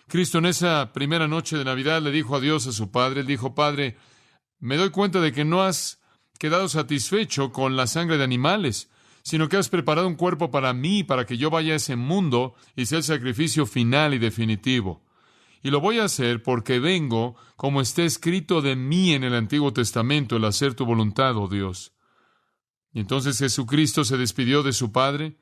Cristo en esa primera noche de Navidad le dijo adiós a su Padre. Él dijo: Padre, me doy cuenta de que no has quedado satisfecho con la sangre de animales, sino que has preparado un cuerpo para mí, para que yo vaya a ese mundo y sea el sacrificio final y definitivo. Y lo voy a hacer porque vengo, como está escrito de mí en el Antiguo Testamento, el hacer tu voluntad, oh Dios. Y entonces Jesucristo se despidió de su Padre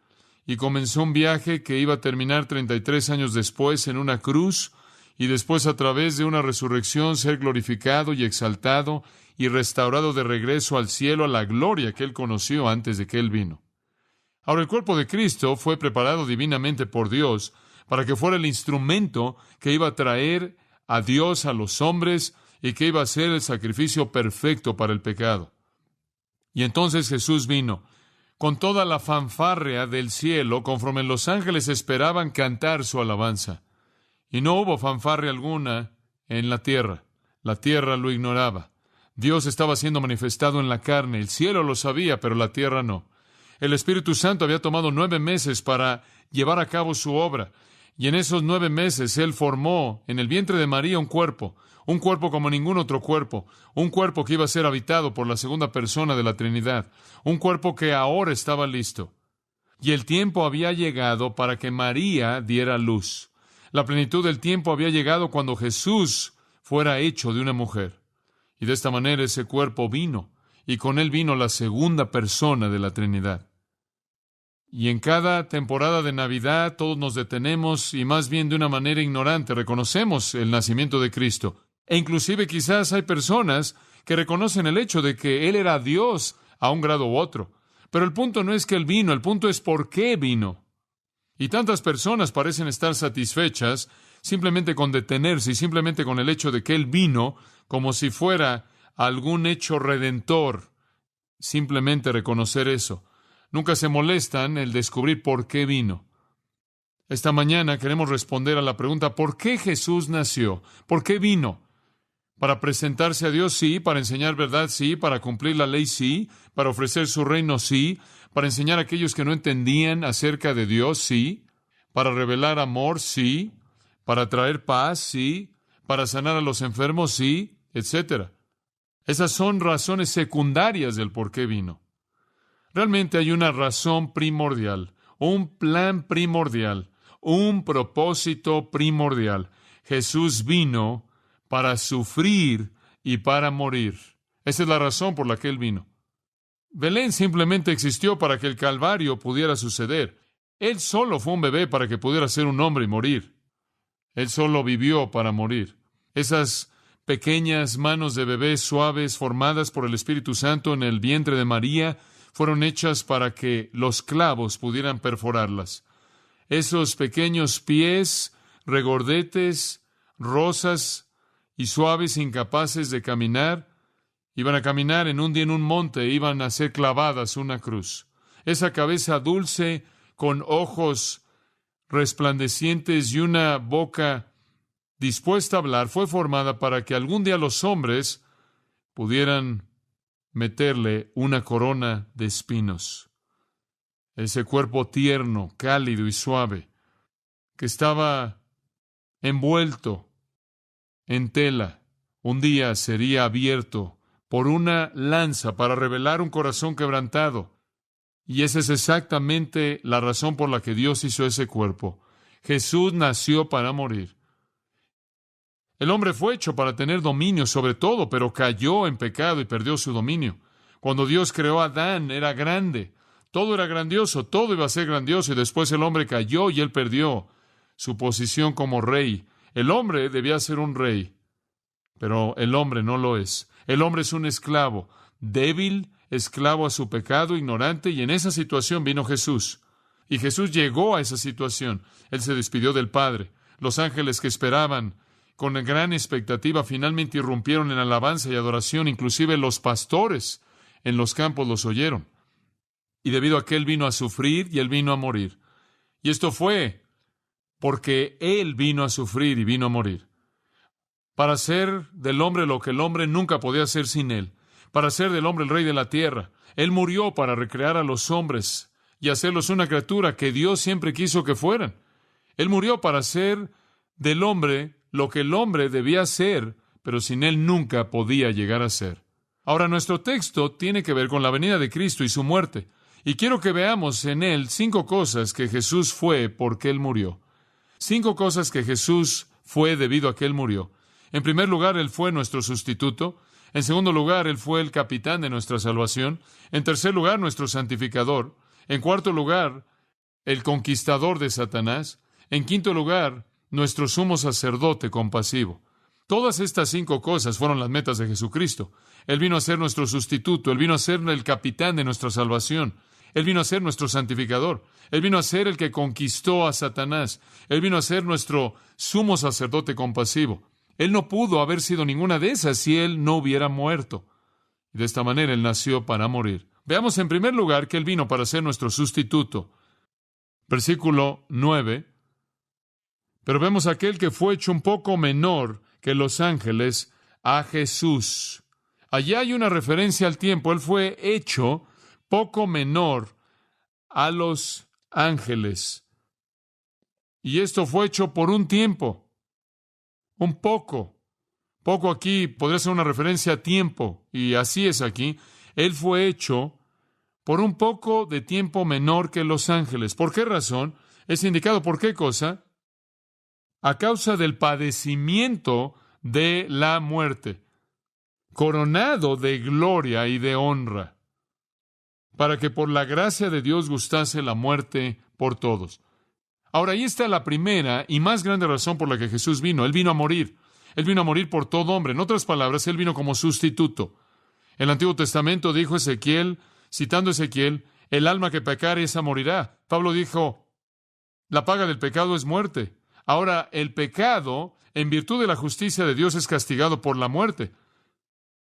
y comenzó un viaje que iba a terminar 33 años después en una cruz, y después a través de una resurrección ser glorificado y exaltado y restaurado de regreso al cielo, a la gloria que Él conoció antes de que Él vino. Ahora, el cuerpo de Cristo fue preparado divinamente por Dios para que fuera el instrumento que iba a traer a Dios a los hombres y que iba a ser el sacrificio perfecto para el pecado. Y entonces Jesús vino con toda la fanfarria del cielo, conforme los ángeles esperaban cantar su alabanza. Y no hubo fanfarria alguna en la tierra. La tierra lo ignoraba. Dios estaba siendo manifestado en la carne. El cielo lo sabía, pero la tierra no. El Espíritu Santo había tomado 9 meses para llevar a cabo su obra. Y en esos 9 meses Él formó en el vientre de María un cuerpo como ningún otro cuerpo, un cuerpo que iba a ser habitado por la segunda persona de la Trinidad, un cuerpo que ahora estaba listo. Y el tiempo había llegado para que María diera luz. La plenitud del tiempo había llegado cuando Jesús fuera hecho de una mujer. Y de esta manera ese cuerpo vino, y con él vino la segunda persona de la Trinidad. Y en cada temporada de Navidad todos nos detenemos y más bien de una manera ignorante reconocemos el nacimiento de Cristo. E inclusive quizás hay personas que reconocen el hecho de que Él era Dios a un grado u otro. Pero el punto no es que Él vino, el punto es por qué vino. Y tantas personas parecen estar satisfechas simplemente con detenerse y simplemente con el hecho de que Él vino como si fuera algún hecho redentor. Simplemente reconocer eso. Nunca se molestan el descubrir por qué vino. Esta mañana queremos responder a la pregunta: ¿por qué Jesús nació? ¿Por qué vino? ¿Para presentarse a Dios? Sí. ¿Para enseñar verdad? Sí. ¿Para cumplir la ley? Sí. ¿Para ofrecer su reino? Sí. ¿Para enseñar a aquellos que no entendían acerca de Dios? Sí. ¿Para revelar amor? Sí. ¿Para traer paz? Sí. ¿Para sanar a los enfermos? Sí. Etcétera. Esas son razones secundarias del por qué vino. Realmente hay una razón primordial, un plan primordial, un propósito primordial. Jesús vino para sufrir y para morir. Esa es la razón por la que Él vino. Belén simplemente existió para que el Calvario pudiera suceder. Él solo fue un bebé para que pudiera ser un hombre y morir. Él solo vivió para morir. Esas pequeñas manos de bebé suaves formadas por el Espíritu Santo en el vientre de María fueron hechas para que los clavos pudieran perforarlas. Esos pequeños pies regordetes, rosas y suaves, incapaces de caminar, iban a caminar en un día en un monte e iban a ser clavadas una cruz. Esa cabeza dulce, con ojos resplandecientes y una boca dispuesta a hablar, fue formada para que algún día los hombres pudieran meterle una corona de espinos. Ese cuerpo tierno, cálido y suave, que estaba envuelto en tela, un día sería abierto por una lanza para revelar un corazón quebrantado. Y esa es exactamente la razón por la que Dios hizo ese cuerpo. Jesús nació para morir. El hombre fue hecho para tener dominio sobre todo, pero cayó en pecado y perdió su dominio. Cuando Dios creó a Adán, era grande. Todo era grandioso, todo iba a ser grandioso, y después el hombre cayó y él perdió su posición como rey. El hombre debía ser un rey, pero el hombre no lo es. El hombre es un esclavo, débil, esclavo a su pecado, ignorante, y en esa situación vino Jesús. Y Jesús llegó a esa situación. Él se despidió del Padre. Los ángeles que esperaban con gran expectativa finalmente irrumpieron en alabanza y adoración. Inclusive los pastores en los campos los oyeron. Y debido a que Él vino a sufrir y Él vino a morir. Y esto fue porque Él vino a sufrir y vino a morir. Para hacer del hombre lo que el hombre nunca podía hacer sin Él. Para hacer del hombre el rey de la tierra. Él murió para recrear a los hombres y hacerlos una criatura que Dios siempre quiso que fueran. Él murió para ser del hombre lo que el hombre debía ser, pero sin él nunca podía llegar a ser. Ahora, nuestro texto tiene que ver con la venida de Cristo y su muerte. Y quiero que veamos en él 5 cosas que Jesús fue porque él murió. 5 cosas que Jesús fue debido a que él murió. En primer lugar, él fue nuestro sustituto. En segundo lugar, él fue el capitán de nuestra salvación. En tercer lugar, nuestro santificador. En cuarto lugar, el conquistador de Satanás. En quinto lugar, nuestro sumo sacerdote compasivo. Todas estas 5 cosas fueron las metas de Jesucristo. Él vino a ser nuestro sustituto. Él vino a ser el capitán de nuestra salvación. Él vino a ser nuestro santificador. Él vino a ser el que conquistó a Satanás. Él vino a ser nuestro sumo sacerdote compasivo. Él no pudo haber sido ninguna de esas si él no hubiera muerto. Y de esta manera él nació para morir. Veamos en primer lugar que él vino para ser nuestro sustituto. Versículo 9. Pero vemos aquel que fue hecho un poco menor que los ángeles, a Jesús. Allí hay una referencia al tiempo. Él fue hecho poco menor a los ángeles. Y esto fue hecho por un tiempo. Un poco. Poco aquí podría ser una referencia a tiempo. Y así es aquí. Él fue hecho por un poco de tiempo menor que los ángeles. ¿Por qué razón? Es indicado por qué cosa. A causa del padecimiento de la muerte, coronado de gloria y de honra, para que por la gracia de Dios gustase la muerte por todos. Ahora, ahí está la primera y más grande razón por la que Jesús vino. Él vino a morir. Él vino a morir por todo hombre. En otras palabras, Él vino como sustituto. El Antiguo Testamento dijo Ezequiel, citando Ezequiel, el alma que pecare, esa morirá. Pablo dijo, la paga del pecado es muerte. Ahora, el pecado, en virtud de la justicia de Dios, es castigado por la muerte.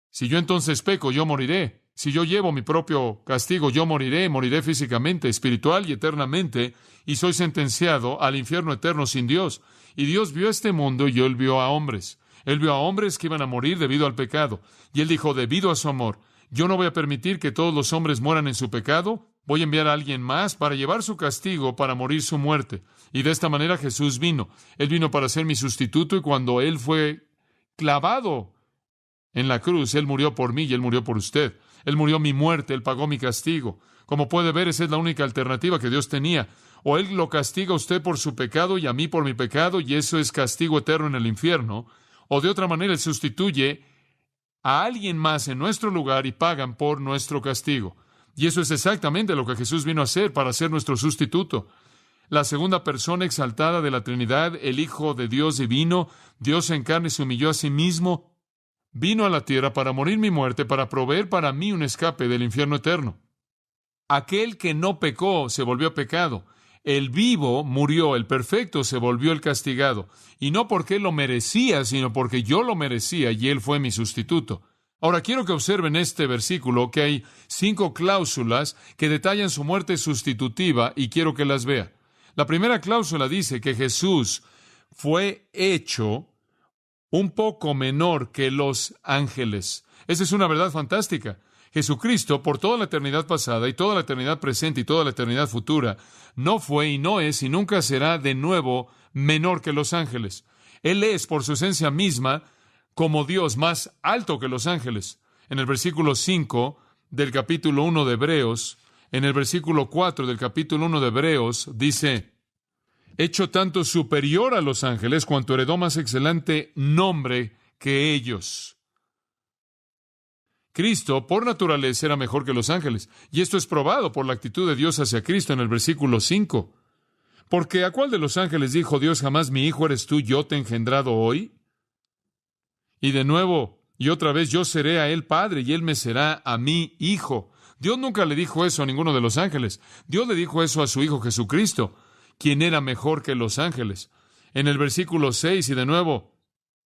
Si yo entonces peco, yo moriré. Si yo llevo mi propio castigo, yo moriré físicamente, espiritual y eternamente, y soy sentenciado al infierno eterno sin Dios. Y Dios vio este mundo y Él vio a hombres. Él vio a hombres que iban a morir debido al pecado. Y Él dijo, debido a su amor, yo no voy a permitir que todos los hombres mueran en su pecado. Voy a enviar a alguien más para llevar su castigo, para morir su muerte. Y de esta manera Jesús vino. Él vino para ser mi sustituto y cuando Él fue clavado en la cruz, Él murió por mí y Él murió por usted. Él murió mi muerte, Él pagó mi castigo. Como puede ver, esa es la única alternativa que Dios tenía. O Él lo castiga a usted por su pecado y a mí por mi pecado, y eso es castigo eterno en el infierno. O de otra manera, Él sustituye a alguien más en nuestro lugar y pagan por nuestro castigo. Y eso es exactamente lo que Jesús vino a hacer para ser nuestro sustituto. La segunda persona exaltada de la Trinidad, el Hijo de Dios divino, Dios en carne se humilló a sí mismo, vino a la tierra para morir mi muerte, para proveer para mí un escape del infierno eterno. Aquel que no pecó se volvió pecado. El vivo murió, el perfecto se volvió el castigado. Y no porque él lo merecía, sino porque yo lo merecía y él fue mi sustituto. Ahora quiero que observen este versículo, que hay 5 cláusulas que detallan su muerte sustitutiva y quiero que las vea. La primera cláusula dice que Jesús fue hecho un poco menor que los ángeles. Esa es una verdad fantástica. Jesucristo, por toda la eternidad pasada y toda la eternidad presente y toda la eternidad futura, no fue y no es y nunca será de nuevo menor que los ángeles. Él es, por su esencia misma, como Dios, más alto que los ángeles. En el versículo 5 del capítulo 1 de Hebreos, en el versículo 4 del capítulo 1 de Hebreos, dice, hecho tanto superior a los ángeles cuanto heredó más excelente nombre que ellos. Cristo, por naturaleza, era mejor que los ángeles. Y esto es probado por la actitud de Dios hacia Cristo en el versículo 5. Porque ¿a cuál de los ángeles dijo Dios jamás, mi hijo eres tú, yo te he engendrado hoy? Y de nuevo, y otra vez, yo seré a él padre y él me será a mí hijo. Dios nunca le dijo eso a ninguno de los ángeles. Dios le dijo eso a su Hijo Jesucristo, quien era mejor que los ángeles. En el versículo 6, y de nuevo,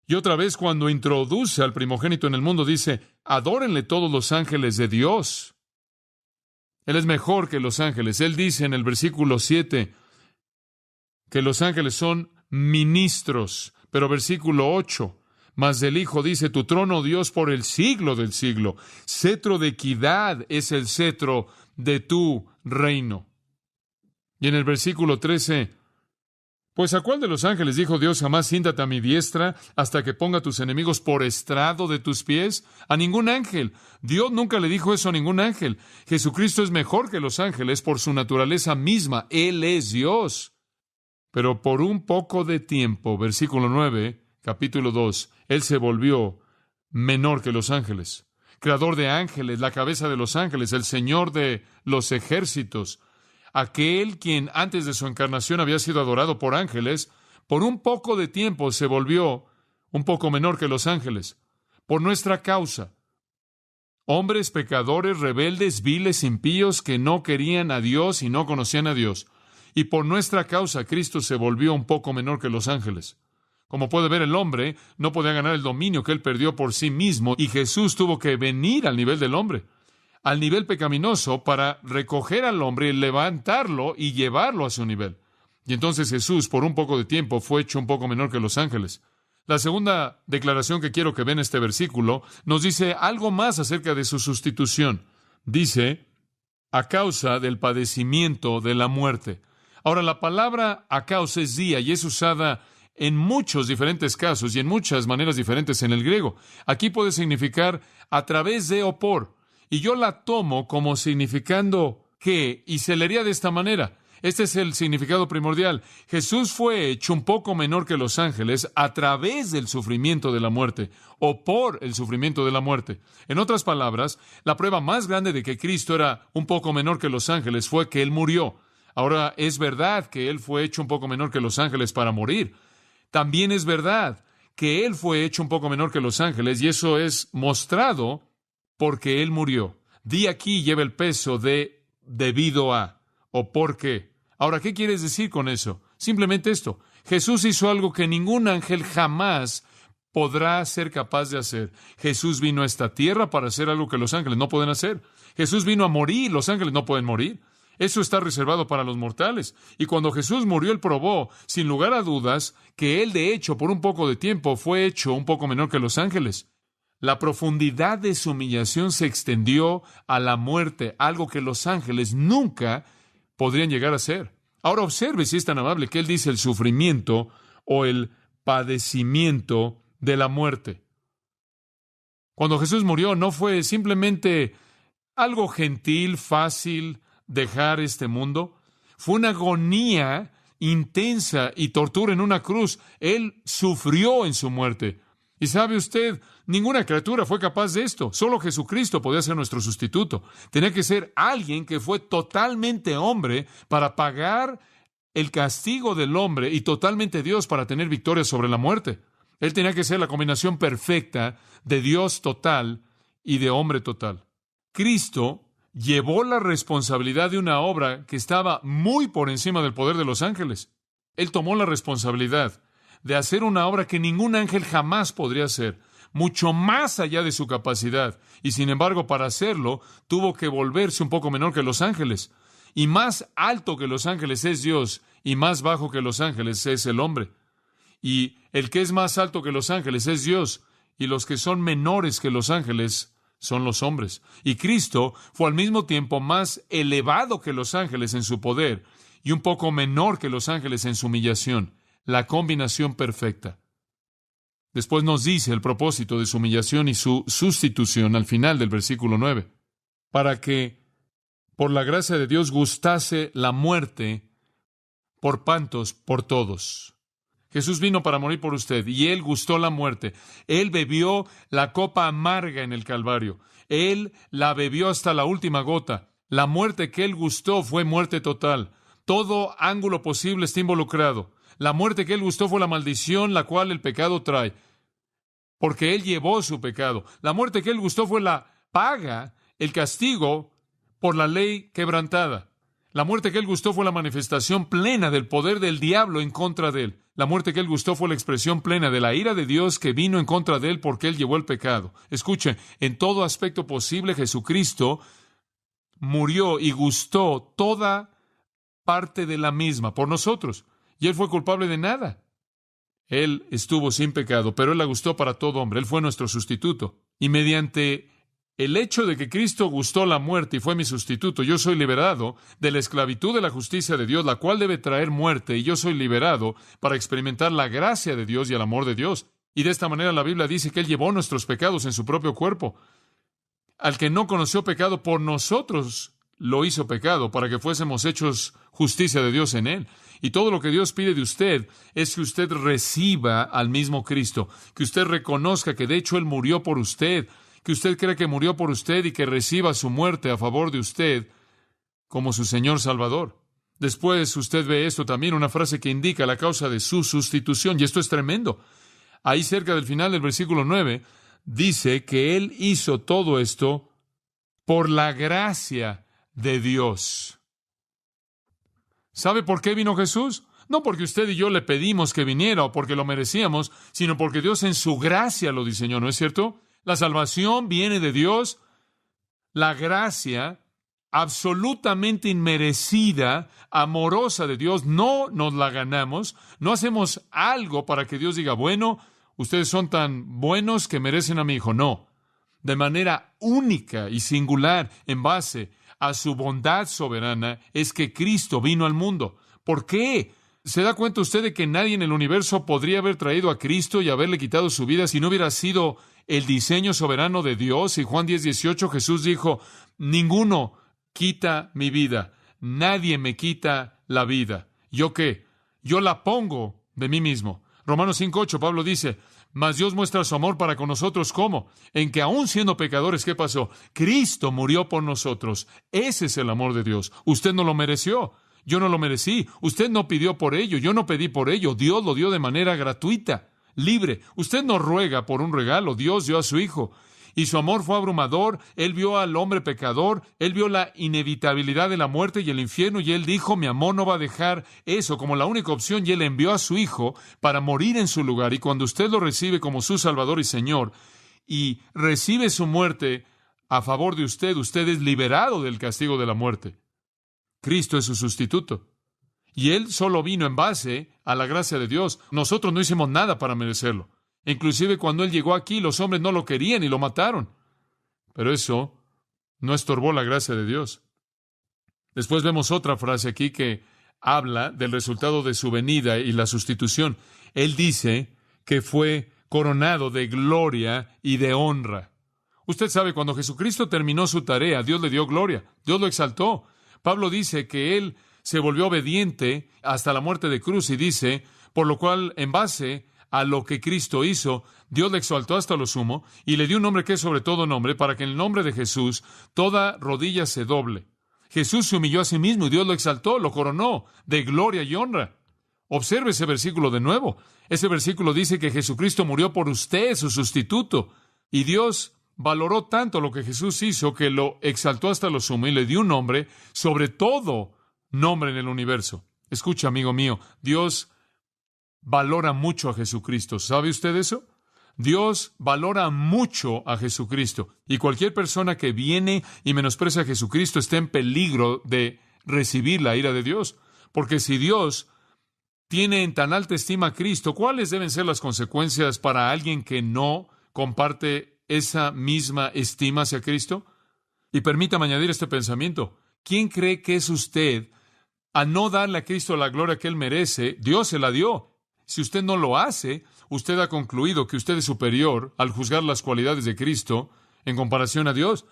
y otra vez cuando introduce al primogénito en el mundo, dice, adórenle todos los ángeles de Dios. Él es mejor que los ángeles. Él dice en el versículo 7 que los ángeles son ministros. Pero versículo 8, mas del Hijo dice, tu trono, Dios, por el siglo del siglo. Cetro de equidad es el cetro de tu reino. Y en el versículo 13, Pues ¿a cuál de los ángeles dijo Dios jamás siéntate a mi diestra hasta que ponga a tus enemigos por estrado de tus pies? A ningún ángel. Dios nunca le dijo eso a ningún ángel. Jesucristo es mejor que los ángeles por su naturaleza misma. Él es Dios. Pero por un poco de tiempo, versículo 9, capítulo 2, Él se volvió menor que los ángeles. Creador de ángeles, la cabeza de los ángeles, el Señor de los ejércitos. Aquel quien antes de su encarnación había sido adorado por ángeles, por un poco de tiempo se volvió un poco menor que los ángeles, por nuestra causa. Hombres pecadores, rebeldes, viles, impíos, que no querían a Dios y no conocían a Dios. Y por nuestra causa Cristo se volvió un poco menor que los ángeles. Como puede ver, el hombre no podía ganar el dominio que él perdió por sí mismo, y Jesús tuvo que venir al nivel del hombre, al nivel pecaminoso, para recoger al hombre, levantarlo y llevarlo a su nivel. Y entonces Jesús, por un poco de tiempo, fue hecho un poco menor que los ángeles. La segunda declaración que quiero que vean en este versículo nos dice algo más acerca de su sustitución. Dice, a causa del padecimiento de la muerte. Ahora, la palabra a causa es día y es usada en muchos diferentes casos y en muchas maneras diferentes en el griego. Aquí puede significar a través de o por. Y yo la tomo como significando que, y se leería de esta manera. Este es el significado primordial. Jesús fue hecho un poco menor que los ángeles a través del sufrimiento de la muerte, o por el sufrimiento de la muerte. En otras palabras, la prueba más grande de que Cristo era un poco menor que los ángeles fue que Él murió. Ahora, es verdad que Él fue hecho un poco menor que los ángeles para morir. También es verdad que Él fue hecho un poco menor que los ángeles, y eso es mostrado porque Él murió. Di aquí lleva el peso de debido a o por qué. Ahora, ¿qué quieres decir con eso? Simplemente esto. Jesús hizo algo que ningún ángel jamás podrá ser capaz de hacer. Jesús vino a esta tierra para hacer algo que los ángeles no pueden hacer. Jesús vino a morir, los ángeles no pueden morir. Eso está reservado para los mortales. Y cuando Jesús murió, Él probó, sin lugar a dudas, que Él, de hecho, por un poco de tiempo, fue hecho un poco menor que los ángeles. La profundidad de su humillación se extendió a la muerte, algo que los ángeles nunca podrían llegar a ser. Ahora observe, si es tan amable, que Él dice el sufrimiento o el padecimiento de la muerte. Cuando Jesús murió, no fue simplemente algo gentil, fácil, dejar este mundo. Fue una agonía intensa y tortura en una cruz. Él sufrió en su muerte. Y sabe usted, ninguna criatura fue capaz de esto. Solo Jesucristo podía ser nuestro sustituto. Tenía que ser alguien que fue totalmente hombre para pagar el castigo del hombre y totalmente Dios para tener victoria sobre la muerte. Él tenía que ser la combinación perfecta de Dios total y de hombre total. Cristo llevó la responsabilidad de una obra que estaba muy por encima del poder de los ángeles. Él tomó la responsabilidad de hacer una obra que ningún ángel jamás podría hacer, mucho más allá de su capacidad. Y sin embargo, para hacerlo, tuvo que volverse un poco menor que los ángeles. Y más alto que los ángeles es Dios, y más bajo que los ángeles es el hombre. Y el que es más alto que los ángeles es Dios, y los que son menores que los ángeles son los hombres. Y Cristo fue al mismo tiempo más elevado que los ángeles en su poder, y un poco menor que los ángeles en su humillación. La combinación perfecta. Después nos dice el propósito de su humillación y su sustitución al final del versículo 9. Para que, por la gracia de Dios, gustase la muerte por pantos por todos. Jesús vino para morir por usted y Él gustó la muerte. Él bebió la copa amarga en el Calvario. Él la bebió hasta la última gota. La muerte que Él gustó fue muerte total. Todo ángulo posible está involucrado. La muerte que Él gustó fue la maldición, la cual el pecado trae, porque Él llevó su pecado. La muerte que Él gustó fue la paga, el castigo por la ley quebrantada. La muerte que Él gustó fue la manifestación plena del poder del diablo en contra de Él. La muerte que Él gustó fue la expresión plena de la ira de Dios que vino en contra de Él porque Él llevó el pecado. Escuchen, en todo aspecto posible Jesucristo murió y gustó toda parte de la misma por nosotros. Y Él fue culpable de nada. Él estuvo sin pecado, pero Él la gustó para todo hombre. Él fue nuestro sustituto. Y mediante El hecho de que Cristo gustó la muerte y fue mi sustituto, yo soy liberado de la esclavitud de la justicia de Dios, la cual debe traer muerte, y yo soy liberado para experimentar la gracia de Dios y el amor de Dios. Y de esta manera la Biblia dice que Él llevó nuestros pecados en su propio cuerpo. Al que no conoció pecado, por nosotros lo hizo pecado, para que fuésemos hechos justicia de Dios en Él. Y todo lo que Dios pide de usted es que usted reciba al mismo Cristo, que usted reconozca que de hecho Él murió por usted, que usted cree que murió por usted y que reciba su muerte a favor de usted como su Señor Salvador. Después usted ve esto también, una frase que indica la causa de su sustitución, y esto es tremendo. Ahí cerca del final del versículo 9, dice que Él hizo todo esto por la gracia de Dios. ¿Sabe por qué vino Jesús? No porque usted y yo le pedimos que viniera o porque lo merecíamos, sino porque Dios en su gracia lo diseñó, ¿no es cierto? La salvación viene de Dios, la gracia absolutamente inmerecida, amorosa de Dios, no nos la ganamos, no hacemos algo para que Dios diga, bueno, ustedes son tan buenos que merecen a mi hijo. No, de manera única y singular, en base a su bondad soberana, es que Cristo vino al mundo. ¿Por qué? ¿Se da cuenta usted de que nadie en el universo podría haber traído a Cristo y haberle quitado su vida si no hubiera sido el diseño soberano de Dios? Y Juan 10:18, Jesús dijo, ninguno quita mi vida, nadie me quita la vida. ¿Yo qué? Yo la pongo de mí mismo. Romanos 5:8, Pablo dice, mas Dios muestra su amor para con nosotros, ¿cómo? En que aún siendo pecadores, ¿qué pasó? Cristo murió por nosotros. Ese es el amor de Dios. Usted no lo mereció. Yo no lo merecí. Usted no pidió por ello. Yo no pedí por ello. Dios lo dio de manera gratuita, libre. Usted no ruega por un regalo. Dios dio a su Hijo. Y su amor fue abrumador. Él vio al hombre pecador. Él vio la inevitabilidad de la muerte y el infierno. Y Él dijo, mi amor no va a dejar eso como la única opción. Y Él envió a su Hijo para morir en su lugar. Y cuando usted lo recibe como su Salvador y Señor, y recibe su muerte a favor de usted, usted es liberado del castigo de la muerte. Cristo es su sustituto. Y Él solo vino en base a la gracia de Dios. Nosotros no hicimos nada para merecerlo. Inclusive cuando Él llegó aquí, los hombres no lo querían y lo mataron. Pero eso no estorbó la gracia de Dios. Después vemos otra frase aquí que habla del resultado de su venida y la sustitución. Él dice que fue coronado de gloria y de honra. Usted sabe, cuando Jesucristo terminó su tarea, Dios le dio gloria, Dios lo exaltó. Pablo dice que Él se volvió obediente hasta la muerte de cruz y dice, por lo cual, en base a lo que Cristo hizo, Dios le exaltó hasta lo sumo y le dio un nombre que es sobre todo nombre, para que en el nombre de Jesús toda rodilla se doble. Jesús se humilló a sí mismo y Dios lo exaltó, lo coronó de gloria y honra. Observe ese versículo de nuevo. Ese versículo dice que Jesucristo murió por usted, su sustituto, y Dios valoró tanto lo que Jesús hizo que lo exaltó hasta lo sumo y le dio un nombre sobre todo nombre en el universo. Escucha, amigo mío, Dios valora mucho a Jesucristo. ¿Sabe usted eso? Dios valora mucho a Jesucristo. Y cualquier persona que viene y menosprecia a Jesucristo está en peligro de recibir la ira de Dios. Porque si Dios tiene en tan alta estima a Cristo, ¿cuáles deben ser las consecuencias para alguien que no comparte esa misma estima hacia Cristo? Y permítame añadir este pensamiento. ¿Quién cree que es usted al no darle a Cristo la gloria que Él merece? Dios se la dio. Si usted no lo hace, usted ha concluido que usted es superior al juzgar las cualidades de Cristo en comparación a Dios.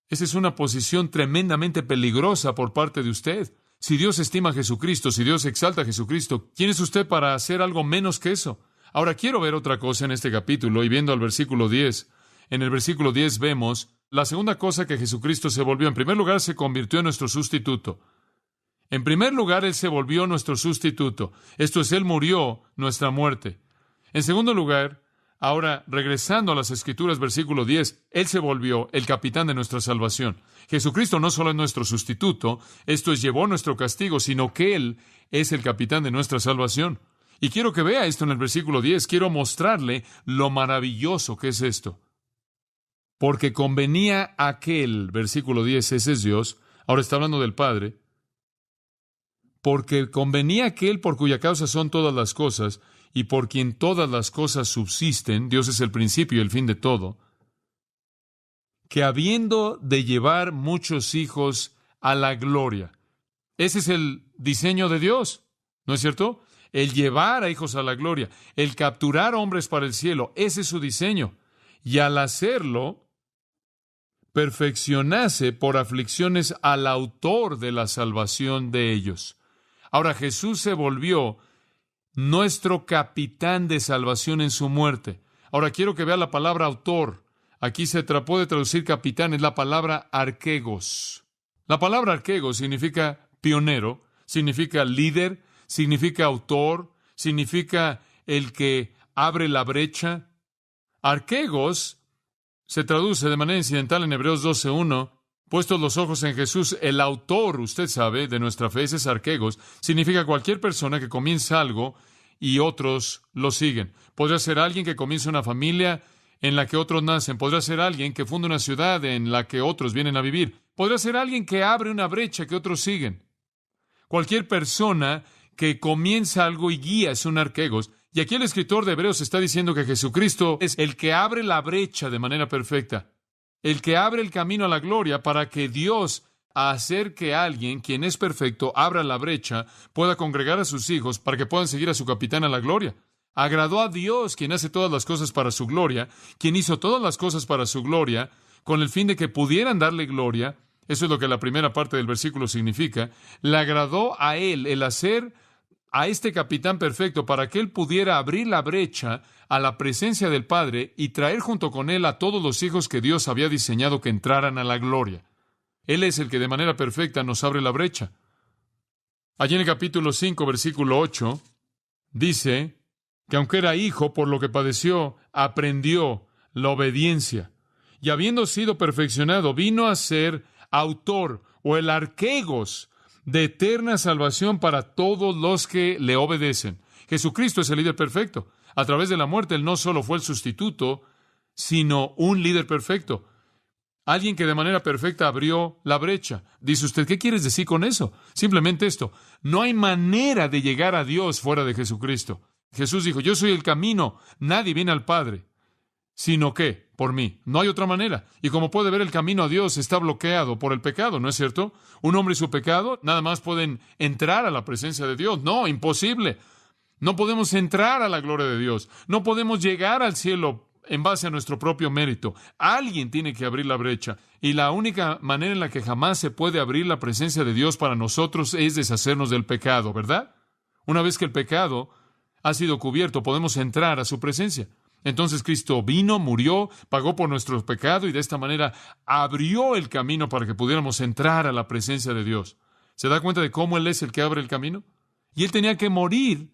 Esa es una posición tremendamente peligrosa por parte de usted. Si Dios estima a Jesucristo, si Dios exalta a Jesucristo, ¿quién es usted para hacer algo menos que eso? Ahora quiero ver otra cosa en este capítulo y viendo al versículo 10. En el versículo 10 vemos la segunda cosa que Jesucristo se volvió. En primer lugar, se convirtió en nuestro sustituto. En primer lugar, Él se volvió nuestro sustituto. Esto es, Él murió nuestra muerte. En segundo lugar, ahora regresando a las Escrituras, versículo 10, Él se volvió el capitán de nuestra salvación. Jesucristo no solo es nuestro sustituto, esto es, llevó nuestro castigo, sino que Él es el capitán de nuestra salvación. Y quiero que vea esto en el versículo 10. Quiero mostrarle lo maravilloso que es esto. Porque convenía aquel, versículo 10, ese es Dios, ahora está hablando del Padre, porque convenía aquel por cuya causa son todas las cosas, y por quien todas las cosas subsisten, Dios es el principio y el fin de todo, que habiendo de llevar muchos hijos a la gloria. Ese es el diseño de Dios, ¿no es cierto? El llevar a hijos a la gloria, el capturar hombres para el cielo, ese es su diseño. Y al hacerlo, perfeccionase por aflicciones al autor de la salvación de ellos. Ahora Jesús se volvió nuestro capitán de salvación en su muerte. Ahora quiero que vea la palabra autor. Aquí se puede traducir capitán, es la palabra arquegos. La palabra arquegos significa pionero, significa líder, significa autor, significa el que abre la brecha. Arquegos se traduce de manera incidental en Hebreos 12:1. Puestos los ojos en Jesús, el autor, usted sabe, de nuestra fe, ese es arquegos, significa cualquier persona que comienza algo y otros lo siguen. Podría ser alguien que comienza una familia en la que otros nacen. Podría ser alguien que funda una ciudad en la que otros vienen a vivir. Podría ser alguien que abre una brecha que otros siguen. Cualquier persona que comienza algo y guía es un arquegos. Y aquí el escritor de Hebreos está diciendo que Jesucristo es el que abre la brecha de manera perfecta, el que abre el camino a la gloria para que Dios, a hacer que alguien, quien es perfecto, abra la brecha, pueda congregar a sus hijos para que puedan seguir a su capitán a la gloria. Agradó a Dios, quien hace todas las cosas para su gloria, quien hizo todas las cosas para su gloria, con el fin de que pudieran darle gloria. Eso es lo que la primera parte del versículo significa. Le agradó a él el hacer a este capitán perfecto para que él pudiera abrir la brecha a la presencia del Padre y traer junto con él a todos los hijos que Dios había diseñado que entraran a la gloria. Él es el que de manera perfecta nos abre la brecha. Allí en el capítulo 5, versículo 8, dice que aunque era hijo, por lo que padeció, aprendió la obediencia. Y habiendo sido perfeccionado, vino a ser autor o el arquegos de eterna salvación para todos los que le obedecen. Jesucristo es el líder perfecto. A través de la muerte, Él no solo fue el sustituto, sino un líder perfecto. Alguien que de manera perfecta abrió la brecha. Dice usted, ¿qué quieres decir con eso? Simplemente esto. No hay manera de llegar a Dios fuera de Jesucristo. Jesús dijo, yo soy el camino, nadie viene al Padre, sino que por mí. No hay otra manera. Y como puede ver, el camino a Dios está bloqueado por el pecado, ¿no es cierto? Un hombre y su pecado nada más pueden entrar a la presencia de Dios. No, imposible. No podemos entrar a la gloria de Dios. No podemos llegar al cielo en base a nuestro propio mérito. Alguien tiene que abrir la brecha. Y la única manera en la que jamás se puede abrir la presencia de Dios para nosotros es deshacernos del pecado, ¿verdad? Una vez que el pecado ha sido cubierto, podemos entrar a su presencia. Entonces Cristo vino, murió, pagó por nuestro pecado y de esta manera abrió el camino para que pudiéramos entrar a la presencia de Dios. ¿Se da cuenta de cómo Él es el que abre el camino? Y Él tenía que morir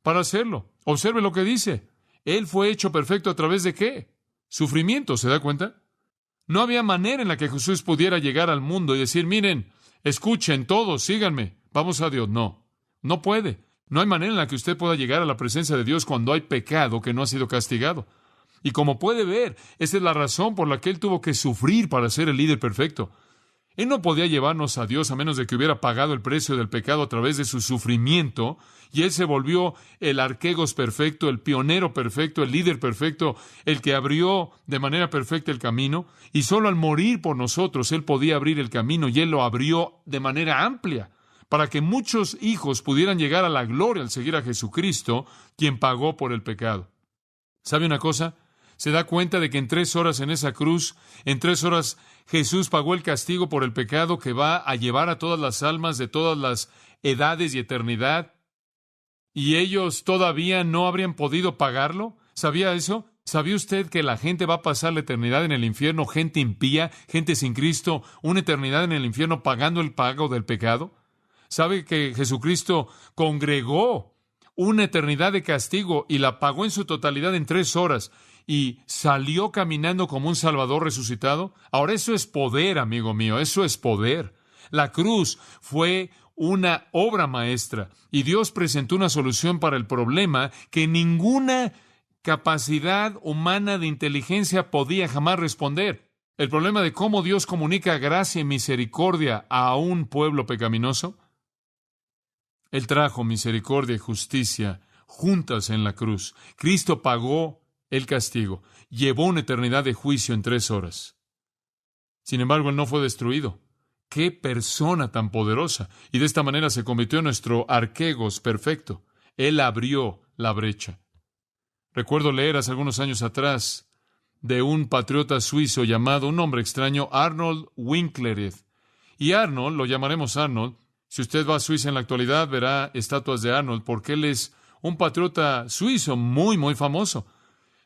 para hacerlo. Observe lo que dice. Él fue hecho perfecto ¿a través de qué? Sufrimiento, ¿se da cuenta? No había manera en la que Jesús pudiera llegar al mundo y decir, miren, escuchen todos, síganme, vamos a Dios. No, no puede. No hay manera en la que usted pueda llegar a la presencia de Dios cuando hay pecado que no ha sido castigado. Y como puede ver, esa es la razón por la que Él tuvo que sufrir para ser el líder perfecto. Él no podía llevarnos a Dios a menos de que hubiera pagado el precio del pecado a través de su sufrimiento, y Él se volvió el arquegos perfecto, el pionero perfecto, el líder perfecto, el que abrió de manera perfecta el camino, y solo al morir por nosotros Él podía abrir el camino, y Él lo abrió de manera amplia, para que muchos hijos pudieran llegar a la gloria al seguir a Jesucristo, quien pagó por el pecado. ¿Sabe una cosa? ¿Se da cuenta de que en 3 horas en esa cruz, en 3 horas Jesús pagó el castigo por el pecado que va a llevar a todas las almas de todas las edades y eternidad? ¿Y ellos todavía no habrían podido pagarlo? ¿Sabía eso? ¿Sabía usted que la gente va a pasar la eternidad en el infierno, gente impía, gente sin Cristo, una eternidad en el infierno pagando el pago del pecado? ¿Sabe que Jesucristo congregó una eternidad de castigo y la pagó en su totalidad en 3 horas y salió caminando como un Salvador resucitado? Ahora eso es poder, amigo mío, eso es poder. La cruz fue una obra maestra y Dios presentó una solución para el problema que ninguna capacidad humana de inteligencia podía jamás responder. El problema de cómo Dios comunica gracia y misericordia a un pueblo pecaminoso. Él trajo misericordia y justicia juntas en la cruz. Cristo pagó el castigo, llevó una eternidad de juicio en 3 horas. Sin embargo, él no fue destruido. ¡Qué persona tan poderosa! Y de esta manera se convirtió en nuestro arquegos perfecto. Él abrió la brecha. Recuerdo leer hace algunos años atrás de un patriota suizo llamado, un nombre extraño, Arnold Winklerud. Y Arnold, lo llamaremos Arnold. Si usted va a Suiza en la actualidad, verá estatuas de Arnold, porque él es un patriota suizo muy, muy famoso.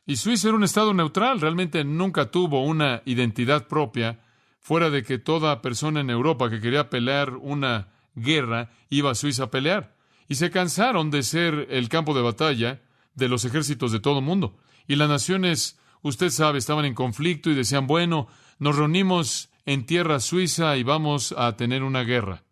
Y Suiza era un estado neutral, realmente nunca tuvo una identidad propia, fuera de que toda persona en Europa que quería pelear una guerra iba a Suiza a pelear. Y se cansaron de ser el campo de batalla de los ejércitos de todo el mundo. Y las naciones, usted sabe, estaban en conflicto y decían, bueno, nos reunimos en tierra suiza y vamos a tener una guerra.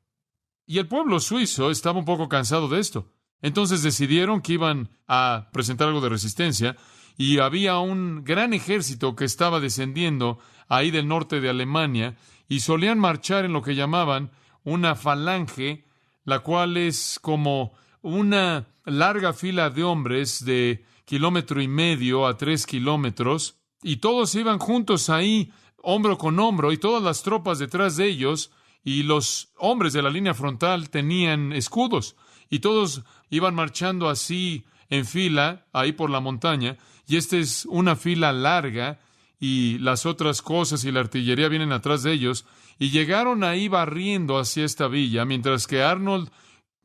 Y el pueblo suizo estaba un poco cansado de esto. Entonces decidieron que iban a presentar algo de resistencia y había un gran ejército que estaba descendiendo ahí del norte de Alemania y solían marchar en lo que llamaban una falange, la cual es como una larga fila de hombres de 1,5 kilómetros a 3 kilómetros, y todos iban juntos ahí, hombro con hombro, y todas las tropas detrás de ellos, y los hombres de la línea frontal tenían escudos, y todos iban marchando así en fila, ahí por la montaña, y esta es una fila larga, y las otras cosas y la artillería vienen atrás de ellos, y llegaron ahí barriendo hacia esta villa, mientras que Arnold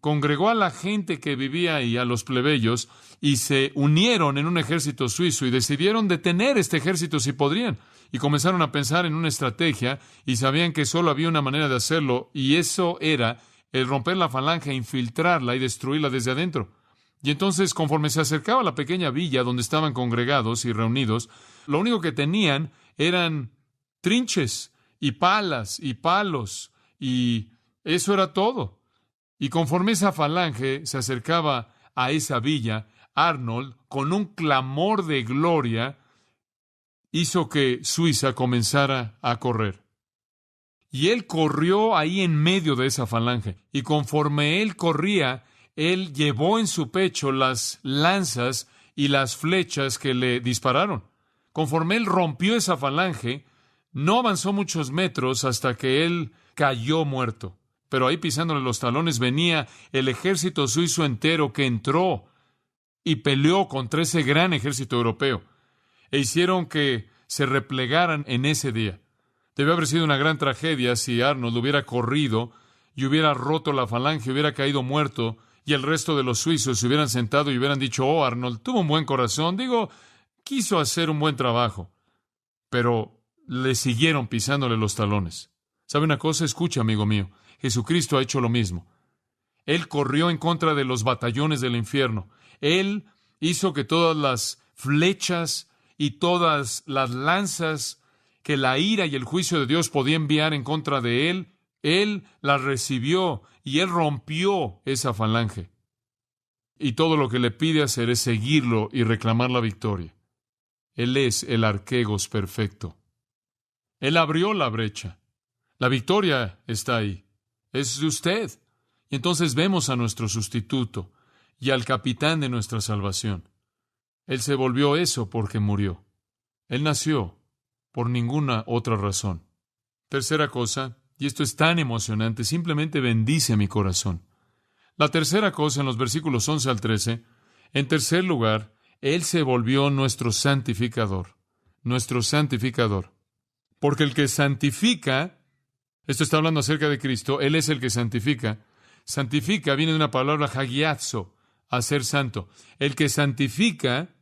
congregó a la gente que vivía ahí, a los plebeyos, y se unieron en un ejército suizo y decidieron detener este ejército si podrían. Y comenzaron a pensar en una estrategia y sabían que solo había una manera de hacerlo, y eso era el romper la falange, infiltrarla y destruirla desde adentro. Y entonces, conforme se acercaba a la pequeña villa donde estaban congregados y reunidos, lo único que tenían eran trinches y palas y palos, y eso era todo. Y conforme esa falange se acercaba a esa villa, Arnold, con un clamor de gloria, hizo que Suiza comenzara a correr. Y él corrió ahí en medio de esa falange. Y conforme él corría, él llevó en su pecho las lanzas y las flechas que le dispararon. Conforme él rompió esa falange, no avanzó muchos metros hasta que él cayó muerto. Pero ahí pisándole los talones venía el ejército suizo entero que entró y peleó contra ese gran ejército europeo. E hicieron que se replegaran en ese día. Debió haber sido una gran tragedia si Arnold hubiera corrido y hubiera roto la falange, hubiera caído muerto, y el resto de los suizos se hubieran sentado y hubieran dicho, oh, Arnold, tuvo un buen corazón, quiso hacer un buen trabajo. Pero le siguieron pisándole los talones. ¿Sabe una cosa? Escucha, amigo mío. Jesucristo ha hecho lo mismo. Él corrió en contra de los batallones del infierno. Él hizo que todas las flechas y todas las lanzas que la ira y el juicio de Dios podía enviar en contra de él las recibió y él rompió esa falange. Y todo lo que le pide hacer es seguirlo y reclamar la victoria. Él es el arquegos perfecto. Él abrió la brecha. La victoria está ahí. Es de usted. Y entonces vemos a nuestro sustituto y al capitán de nuestra salvación. Él se volvió eso porque murió. Él nació por ninguna otra razón. Tercera cosa, y esto es tan emocionante, simplemente bendice mi corazón. La tercera cosa en los versículos 11 al 13, en tercer lugar, Él se volvió nuestro santificador. Nuestro santificador. Porque el que santifica, esto está hablando acerca de Cristo, Él es el que santifica. Santifica viene de una palabra hagiazo, hacer santo. El que santifica,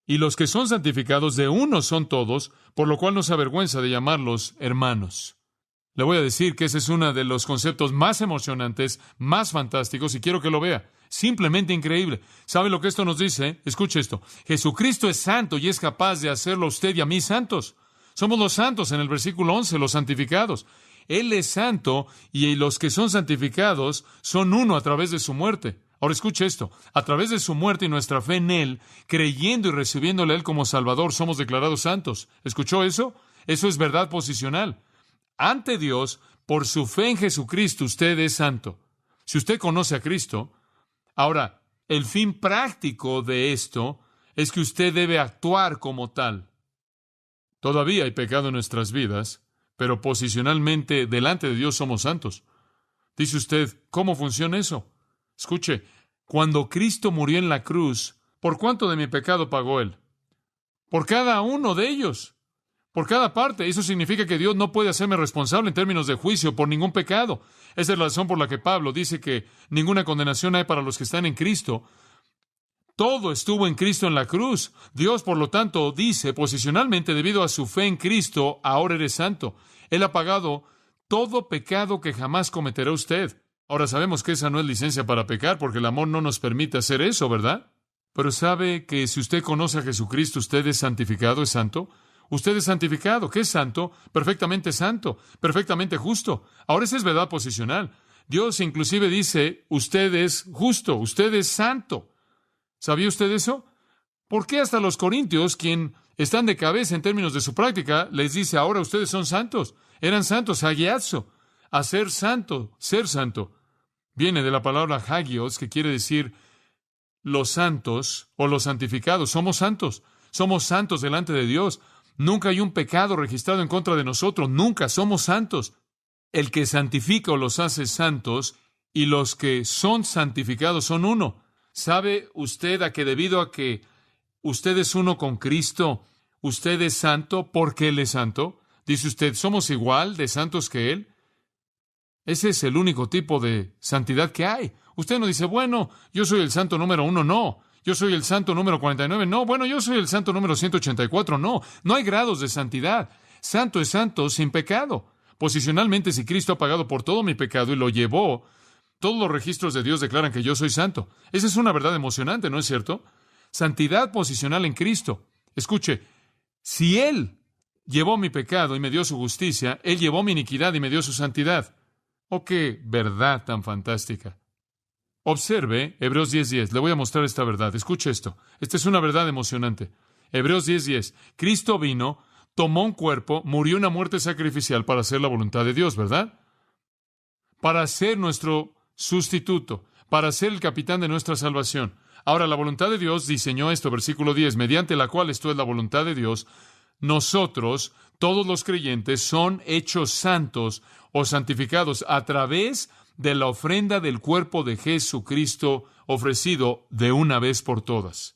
y los que son santificados de uno son todos, por lo cual no se avergüenza de llamarlos hermanos. Le voy a decir que ese es uno de los conceptos más emocionantes, más fantásticos, y quiero que lo vea. Simplemente increíble. ¿Sabe lo que esto nos dice? Escuche esto. Jesucristo es santo y es capaz de hacerlo a usted y a mí santos. Somos los santos en el versículo 11, los santificados. Él es santo y los que son santificados son uno a través de su muerte. Ahora escuche esto. A través de su muerte y nuestra fe en Él, creyendo y recibiéndole a Él como Salvador, somos declarados santos. ¿Escuchó eso? Eso es verdad posicional. Ante Dios, por su fe en Jesucristo, usted es santo. Si usted conoce a Cristo, ahora, el fin práctico de esto es que usted debe actuar como tal. Todavía hay pecado en nuestras vidas, pero posicionalmente delante de Dios somos santos. Dice usted, ¿cómo funciona eso? Escuche, cuando Cristo murió en la cruz, ¿por cuánto de mi pecado pagó Él? Por cada uno de ellos, por cada parte. Eso significa que Dios no puede hacerme responsable en términos de juicio por ningún pecado. Esa es la razón por la que Pablo dice que ninguna condenación hay para los que están en Cristo. Todo estuvo en Cristo en la cruz. Dios, por lo tanto, dice posicionalmente, debido a su fe en Cristo, ahora eres santo. Él ha pagado todo pecado que jamás cometerá usted. Ahora sabemos que esa no es licencia para pecar, porque el amor no nos permite hacer eso, ¿verdad? Pero ¿sabe que si usted conoce a Jesucristo, usted es santificado, es santo? Usted es santificado. ¿Qué es santo? Perfectamente justo. Ahora esa es verdad posicional. Dios inclusive dice, usted es justo, usted es santo. ¿Sabía usted eso? ¿Por qué hasta los corintios, quien están de cabeza en términos de su práctica, les dice, ahora ustedes son santos? Eran santos, hagiazo, a ser santo, ser santo. Viene de la palabra hagios, que quiere decir los santos o los santificados. Somos santos delante de Dios. Nunca hay un pecado registrado en contra de nosotros, nunca somos santos. El que santifica o los hace santos y los que son santificados son uno. ¿Sabe usted a que debido a que usted es uno con Cristo, usted es santo porque Él es santo? Dice usted, ¿somos igual de santos que Él? Ese es el único tipo de santidad que hay. Usted no dice, bueno, yo soy el santo número 1, no. Yo soy el santo número 49, no. Bueno, yo soy el santo número 184, no. No hay grados de santidad. Santo es santo sin pecado. Posicionalmente, si Cristo ha pagado por todo mi pecado y lo llevó, todos los registros de Dios declaran que yo soy santo. Esa es una verdad emocionante, ¿no es cierto? Santidad posicional en Cristo. Escuche, si Él llevó mi pecado y me dio su justicia, Él llevó mi iniquidad y me dio su santidad. ¡Oh, qué verdad tan fantástica! Observe Hebreos 10:10. Le voy a mostrar esta verdad. Escuche esto. Esta es una verdad emocionante. Hebreos 10:10. Cristo vino, tomó un cuerpo, murió una muerte sacrificial para hacer la voluntad de Dios, ¿verdad? Para ser nuestro sustituto, para ser el capitán de nuestra salvación. Ahora, la voluntad de Dios diseñó esto, versículo 10, mediante la cual, esto es la voluntad de Dios, nosotros, todos los creyentes, son hechos santos o santificados a través de la ofrenda del cuerpo de Jesucristo ofrecido de una vez por todas.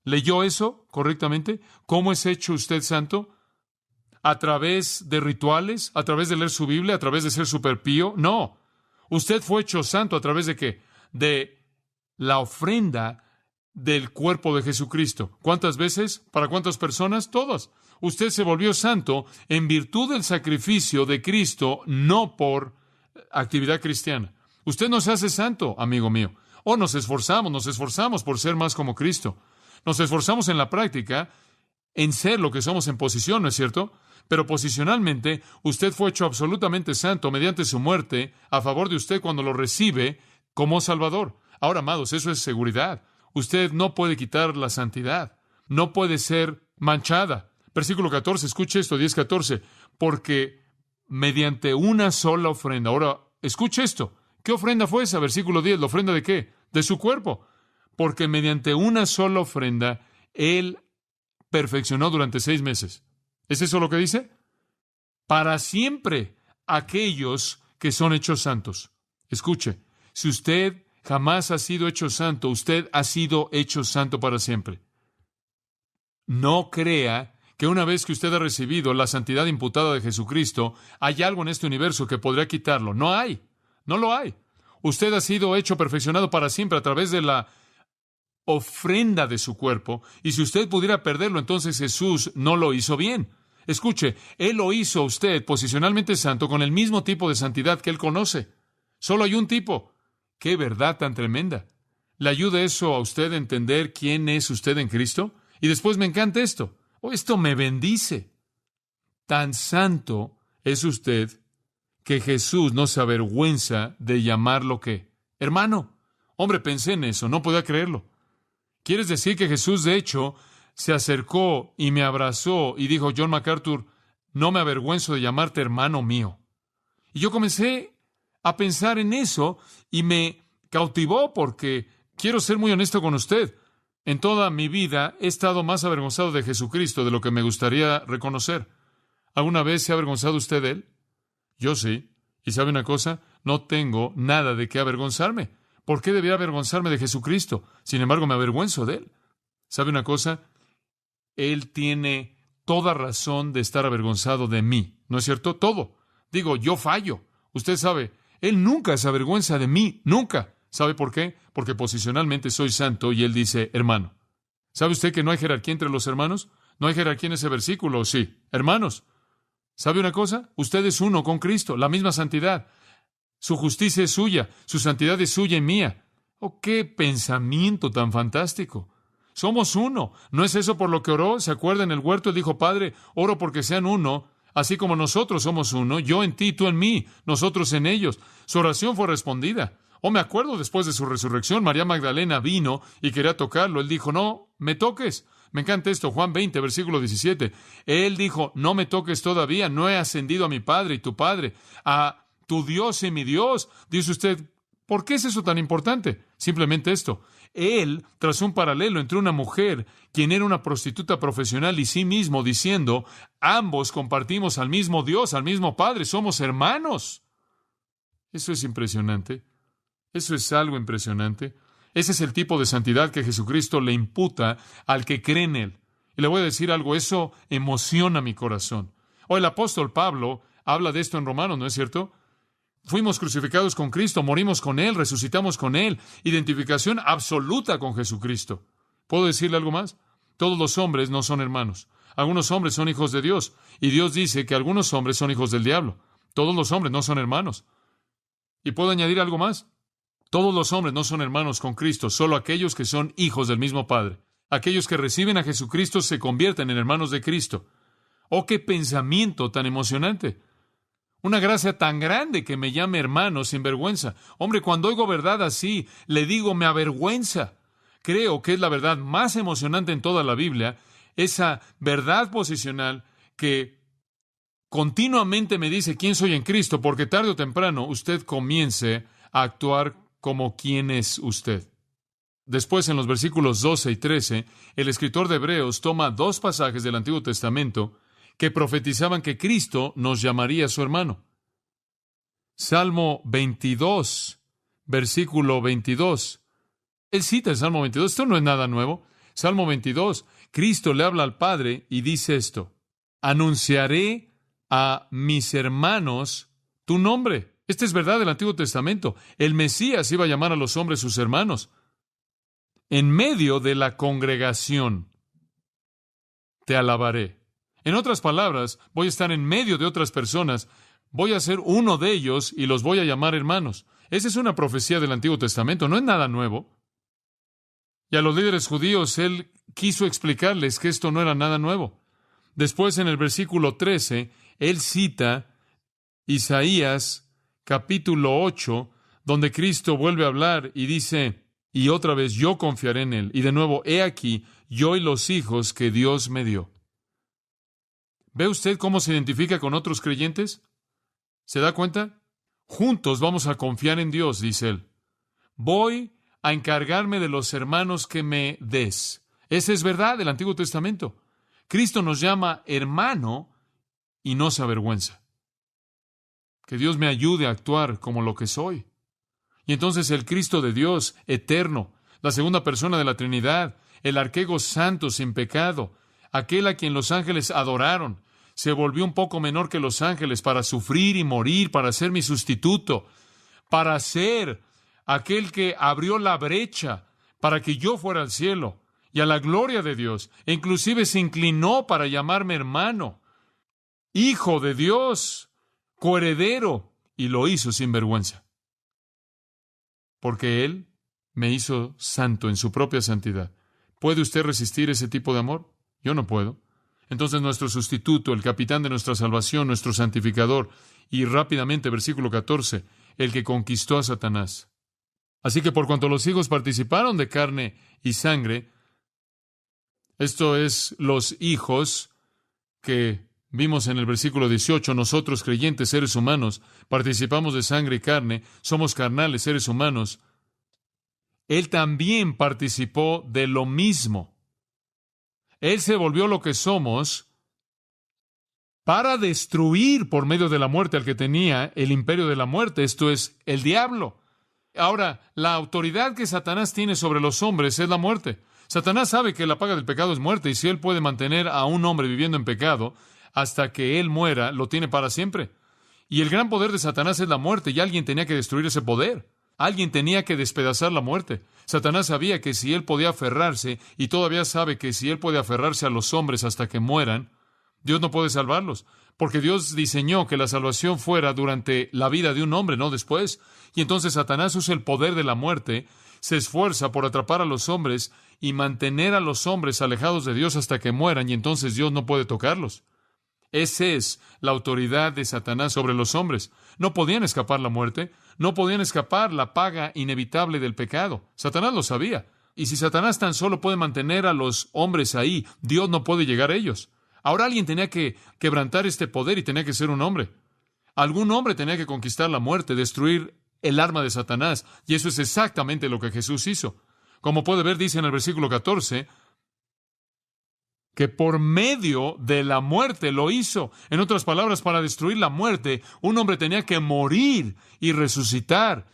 ¿Leyó eso correctamente? ¿Cómo es hecho usted santo? ¿A través de rituales? ¿A través de leer su Biblia? ¿A través de ser superpío? No. Usted fue hecho santo a través de ¿qué? De la ofrenda del cuerpo de Jesucristo. ¿Cuántas veces? ¿Para cuántas personas? Todas. Usted se volvió santo en virtud del sacrificio de Cristo, no por actividad cristiana. Usted no se hace santo, amigo mío. Nos esforzamos por ser más como Cristo. Nos esforzamos en la práctica en ser lo que somos en posición, ¿no es cierto? Pero posicionalmente, usted fue hecho absolutamente santo mediante su muerte a favor de usted cuando lo recibe como Salvador. Ahora, amados, eso es seguridad. Usted no puede quitar la santidad. No puede ser manchada. Versículo 14, escuche esto, 10:14. Porque mediante una sola ofrenda. Ahora, escuche esto. ¿Qué ofrenda fue esa? Versículo 10. ¿La ofrenda de qué? De su cuerpo. Porque mediante una sola ofrenda, Él perfeccionó durante 6 meses. ¿Es eso lo que dice? Para siempre aquellos que son hechos santos. Escuche, si usted jamás ha sido hecho santo, usted ha sido hecho santo para siempre. No crea que una vez que usted ha recibido la santidad imputada de Jesucristo, hay algo en este universo que podría quitarlo. No hay. No lo hay. Usted ha sido hecho perfeccionado para siempre a través de la ofrenda de su cuerpo, y si usted pudiera perderlo, entonces Jesús no lo hizo bien. Escuche, Él lo hizo a usted posicionalmente santo con el mismo tipo de santidad que Él conoce. Solo hay un tipo. ¡Qué verdad tan tremenda! ¿Le ayuda eso a usted a entender quién es usted en Cristo? Y después me encanta esto. Esto me bendice. Tan santo es usted que Jesús no se avergüenza de llamarlo ¿qué? Hermano. Hombre, pensé en eso, no podía creerlo. ¿Quieres decir que Jesús, de hecho, se acercó y me abrazó y dijo, John MacArthur, no me avergüenzo de llamarte hermano mío? Y yo comencé a pensar en eso y me cautivó porque, quiero ser muy honesto con usted, en toda mi vida he estado más avergonzado de Jesucristo de lo que me gustaría reconocer. ¿Alguna vez se ha avergonzado usted de él? Yo sí. ¿Y sabe una cosa? No tengo nada de qué avergonzarme. ¿Por qué debería avergonzarme de Jesucristo? Sin embargo, me avergüenzo de él. ¿Sabe una cosa? Él tiene toda razón de estar avergonzado de mí. ¿No es cierto? Todo. Digo, yo fallo. Usted sabe, Él nunca se avergüenza de mí. Nunca. ¿Sabe por qué? Porque posicionalmente soy santo y Él dice, hermano. ¿Sabe usted que no hay jerarquía entre los hermanos? No hay jerarquía en ese versículo, sí. Hermanos, ¿sabe una cosa? Usted es uno con Cristo, la misma santidad. Su justicia es suya, su santidad es suya y mía. ¡Oh, qué pensamiento tan fantástico! Somos uno. ¿No es eso por lo que oró? ¿Se acuerda en el huerto? Él dijo, Padre, oro porque sean uno, así como nosotros somos uno, yo en ti, tú en mí, nosotros en ellos. Su oración fue respondida. Oh, me acuerdo después de su resurrección, María Magdalena vino y quería tocarlo. Él dijo, no, me toques. Me encanta esto, Juan 20, versículo 17. Él dijo, no me toques todavía, no he ascendido a mi Padre y tu Padre, a tu Dios y mi Dios. Dice usted, ¿por qué es eso tan importante? Simplemente esto. Él trazó un paralelo entre una mujer, quien era una prostituta profesional, y sí mismo, diciendo, ambos compartimos al mismo Dios, al mismo Padre, somos hermanos. Eso es impresionante. Eso es algo impresionante. Ese es el tipo de santidad que Jesucristo le imputa al que cree en Él. Y le voy a decir algo, eso emociona mi corazón. O el apóstol Pablo habla de esto en Romanos, ¿no es cierto? Fuimos crucificados con Cristo, morimos con Él, resucitamos con Él. Identificación absoluta con Jesucristo. ¿Puedo decirle algo más? Todos los hombres no son hermanos. Algunos hombres son hijos de Dios. Y Dios dice que algunos hombres son hijos del diablo. Todos los hombres no son hermanos. ¿Y puedo añadir algo más? Todos los hombres no son hermanos con Cristo, solo aquellos que son hijos del mismo Padre. Aquellos que reciben a Jesucristo se convierten en hermanos de Cristo. ¡Oh, qué pensamiento tan emocionante! Una gracia tan grande que me llame hermano sin vergüenza. Hombre, cuando oigo verdad así, le digo, me avergüenza. Creo que es la verdad más emocionante en toda la Biblia, esa verdad posicional que continuamente me dice quién soy en Cristo, porque tarde o temprano usted comience a actuar como quién es usted. Después, en los versículos 12 y 13, el escritor de Hebreos toma dos pasajes del Antiguo Testamento que profetizaban que Cristo nos llamaría su hermano. Salmo 22, versículo 22. Él cita el Salmo 22. Esto no es nada nuevo. Salmo 22. Cristo le habla al Padre y dice esto: anunciaré a mis hermanos tu nombre. Esta es verdad del Antiguo Testamento. El Mesías iba a llamar a los hombres sus hermanos. En medio de la congregación te alabaré. En otras palabras, voy a estar en medio de otras personas, voy a ser uno de ellos y los voy a llamar hermanos. Esa es una profecía del Antiguo Testamento, no es nada nuevo. Y a los líderes judíos él quiso explicarles que esto no era nada nuevo. Después, en el versículo 13, él cita Isaías capítulo 8, donde Cristo vuelve a hablar y dice, y otra vez yo confiaré en Él. Y de nuevo, he aquí, yo y los hijos que Dios me dio. ¿Ve usted cómo se identifica con otros creyentes? ¿Se da cuenta? Juntos vamos a confiar en Dios, dice Él. Voy a encargarme de los hermanos que me des. Esa es verdad del Antiguo Testamento. Cristo nos llama hermano y no se avergüenza. Que Dios me ayude a actuar como lo que soy. Y entonces el Cristo de Dios, eterno, la segunda persona de la Trinidad, el arquego santo sin pecado, aquel a quien los ángeles adoraron, se volvió un poco menor que los ángeles para sufrir y morir, para ser mi sustituto, para ser aquel que abrió la brecha para que yo fuera al cielo y a la gloria de Dios, e inclusive se inclinó para llamarme hermano, hijo de Dios, coheredero, y lo hizo sin vergüenza. Porque Él me hizo santo en su propia santidad. ¿Puede usted resistir ese tipo de amor? Yo no puedo. Entonces nuestro sustituto, el capitán de nuestra salvación, nuestro santificador, y rápidamente, versículo 14, el que conquistó a Satanás. Así que por cuanto los hijos participaron de carne y sangre, esto es los hijos que vimos en el versículo 18, nosotros creyentes, seres humanos, participamos de sangre y carne, somos carnales, seres humanos. Él también participó de lo mismo. Él se volvió lo que somos para destruir por medio de la muerte al que tenía el imperio de la muerte, esto es, el diablo. Ahora, la autoridad que Satanás tiene sobre los hombres es la muerte. Satanás sabe que la paga del pecado es muerte, y si él puede mantener a un hombre viviendo en pecado hasta que él muera, lo tiene para siempre. Y el gran poder de Satanás es la muerte, y alguien tenía que destruir ese poder. Alguien tenía que despedazar la muerte. Satanás sabía que si él podía aferrarse, y todavía sabe que si él puede aferrarse a los hombres hasta que mueran, Dios no puede salvarlos, porque Dios diseñó que la salvación fuera durante la vida de un hombre, no después. Y entonces Satanás usa el poder de la muerte, se esfuerza por atrapar a los hombres y mantener a los hombres alejados de Dios hasta que mueran, y entonces Dios no puede tocarlos. Esa es la autoridad de Satanás sobre los hombres. No podían escapar la muerte, no podían escapar la paga inevitable del pecado. Satanás lo sabía. Y si Satanás tan solo puede mantener a los hombres ahí, Dios no puede llegar a ellos. Ahora alguien tenía que quebrantar este poder y tenía que ser un hombre. Algún hombre tenía que conquistar la muerte, destruir el arma de Satanás, y eso es exactamente lo que Jesús hizo. Como puede ver, dice en el versículo 14, que por medio de la muerte lo hizo. En otras palabras, para destruir la muerte, un hombre tenía que morir y resucitar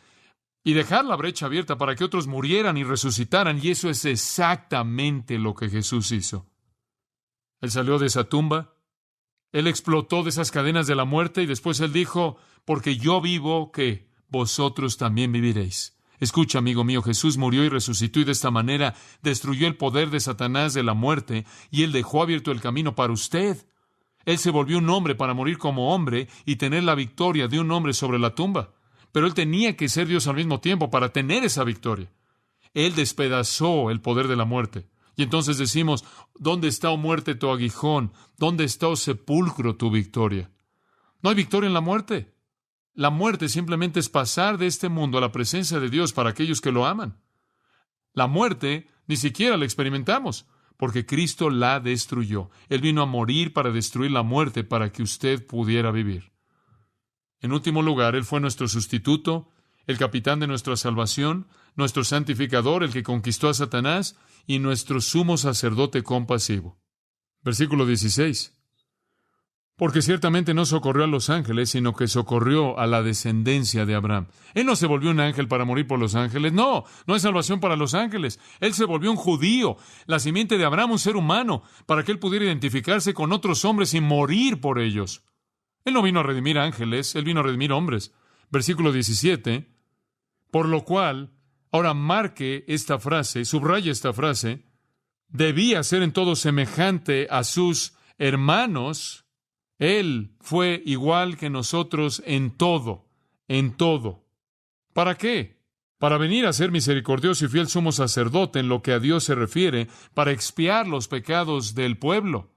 y dejar la brecha abierta para que otros murieran y resucitaran, y eso es exactamente lo que Jesús hizo. Él salió de esa tumba, él explotó de esas cadenas de la muerte, y después él dijo, porque yo vivo, que vosotros también viviréis. Escucha, amigo mío, Jesús murió y resucitó, y de esta manera destruyó el poder de Satanás de la muerte, y él dejó abierto el camino para usted. Él se volvió un hombre para morir como hombre y tener la victoria de un hombre sobre la tumba. Pero él tenía que ser Dios al mismo tiempo para tener esa victoria. Él despedazó el poder de la muerte. Y entonces decimos, ¿dónde está, oh muerte, tu aguijón? ¿Dónde está, oh sepulcro, tu victoria? No hay victoria en la muerte. La muerte simplemente es pasar de este mundo a la presencia de Dios para aquellos que lo aman. La muerte ni siquiera la experimentamos, porque Cristo la destruyó. Él vino a morir para destruir la muerte para que usted pudiera vivir. En último lugar, Él fue nuestro sustituto, el capitán de nuestra salvación, nuestro santificador, el que conquistó a Satanás, y nuestro sumo sacerdote compasivo. Versículo 16. Porque ciertamente no socorrió a los ángeles, sino que socorrió a la descendencia de Abraham. Él no se volvió un ángel para morir por los ángeles. No hay salvación para los ángeles. Él se volvió un judío, la simiente de Abraham, un ser humano, para que él pudiera identificarse con otros hombres y morir por ellos. Él no vino a redimir ángeles, él vino a redimir hombres. Versículo 17. Por lo cual, ahora marque esta frase, subraya esta frase, debía ser en todo semejante a sus hermanos. Él fue igual que nosotros en todo, en todo. ¿Para qué? Para venir a ser misericordioso y fiel sumo sacerdote en lo que a Dios se refiere, para expiar los pecados del pueblo.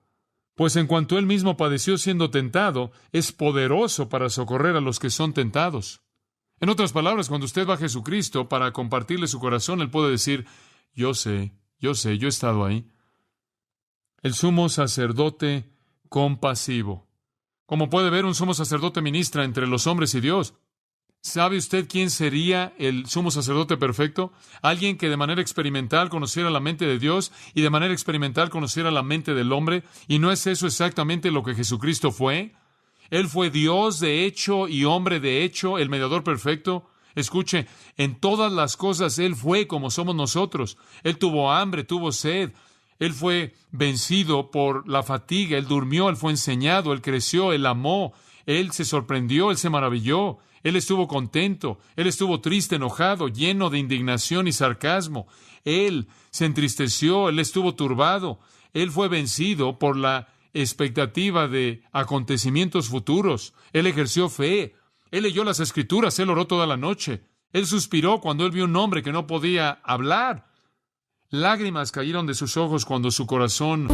Pues en cuanto Él mismo padeció siendo tentado, es poderoso para socorrer a los que son tentados. En otras palabras, cuando usted va a Jesucristo para compartirle su corazón, Él puede decir, yo sé, yo he estado ahí. El sumo sacerdote compasivo. Como puede ver, un sumo sacerdote ministra entre los hombres y Dios. ¿Sabe usted quién sería el sumo sacerdote perfecto? Alguien que de manera experimental conociera la mente de Dios y de manera experimental conociera la mente del hombre. ¿Y no es eso exactamente lo que Jesucristo fue? Él fue Dios de hecho y hombre de hecho, el mediador perfecto. Escuche, en todas las cosas Él fue como somos nosotros. Él tuvo hambre, tuvo sed. Él fue vencido por la fatiga. Él durmió, Él fue enseñado, Él creció, Él amó. Él se sorprendió, Él se maravilló. Él estuvo contento, Él estuvo triste, enojado, lleno de indignación y sarcasmo. Él se entristeció, Él estuvo turbado. Él fue vencido por la expectativa de acontecimientos futuros. Él ejerció fe. Él leyó las Escrituras, Él oró toda la noche. Él suspiró cuando Él vio un hombre que no podía hablar. Lágrimas cayeron de sus ojos cuando su corazón